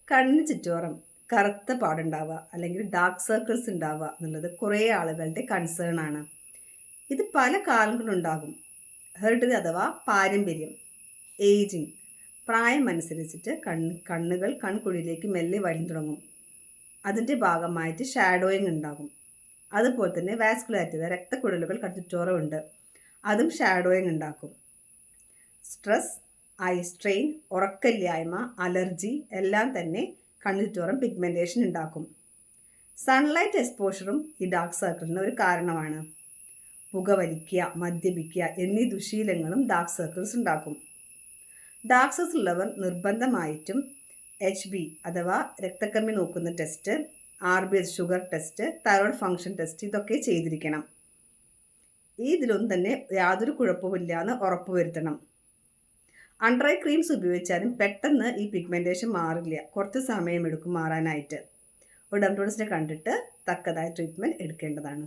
കണ്ണിന് ചുറ്റോറം കറുത്ത പാടുണ്ടാവുക അല്ലെങ്കിൽ ഡാർക്ക് സർക്കിൾസ് ഉണ്ടാവുക എന്നുള്ളത് കുറേ ആളുകളുടെ കൺസേൺ ആണ്. ഇത് പല കാലം കൊണ്ടുണ്ടാകും. ഹെറിഡിറ്റി അഥവാ പാരമ്പര്യം, ഏജിങ്, പ്രായം അനുസരിച്ചിട്ട് കണ്ണുകൾ കൺകുഴിയിലേക്ക് മെല്ലെ വലിഞ്ഞു തുടങ്ങും. അതിൻ്റെ ഭാഗമായിട്ട് ഷാഡോയിങ് ഉണ്ടാകും. അതുപോലെ തന്നെ വാസ്കുലാരിറ്റി, രക്തക്കുഴലുകൾ ചുറ്റോറമുണ്ട്, അതും ഷാഡോയിങ് ഉണ്ടാക്കും. സ്ട്രെസ്, ഐ സ്ട്രെയിൻ, ഉറക്കമില്ലായ്മ, അലർജി എല്ലാം തന്നെ കണ്ണുചുറ്റോറം പിഗ്മെൻറ്റേഷൻ ഉണ്ടാക്കും. സൺലൈറ്റ് എക്സ്പോഷറും ഈ ഡാർക്ക് സർക്കിളിന് ഒരു കാരണമാണ്. പുകവലിക്കുക, മദ്യപിക്കുക എന്നീ ദുശീലങ്ങളും ഡാർക്ക് സർക്കിൾസ് ഉണ്ടാക്കും. ഡാർക്ക് സർക്കിൾസ് ഉള്ളവർ നിർബന്ധമായിട്ടും HB അഥവാ രക്തക്കമ്മി നോക്കുന്ന test, RBS sugar test, thyroid function test ഇതൊക്കെ ചെയ്തിരിക്കണം. ഇതിലൊന്നും തന്നെ യാതൊരു കുഴപ്പമില്ല എന്ന് ഉറപ്പുവരുത്തണം. അണ്ടർ ഐ ക്രീംസ് ഉപയോഗിച്ചാലും പെട്ടെന്ന് ഈ പിഗ്മെൻറ്റേഷൻ മാറില്ല, കുറച്ച് സമയമെടുക്കും മാറാനായിട്ട്. ഒരു ഡെർമറ്റോളജിസ്റ്റിനെ കണ്ടിട്ട് തക്കതായ ട്രീറ്റ്മെൻറ്റ് എടുക്കേണ്ടതാണ്.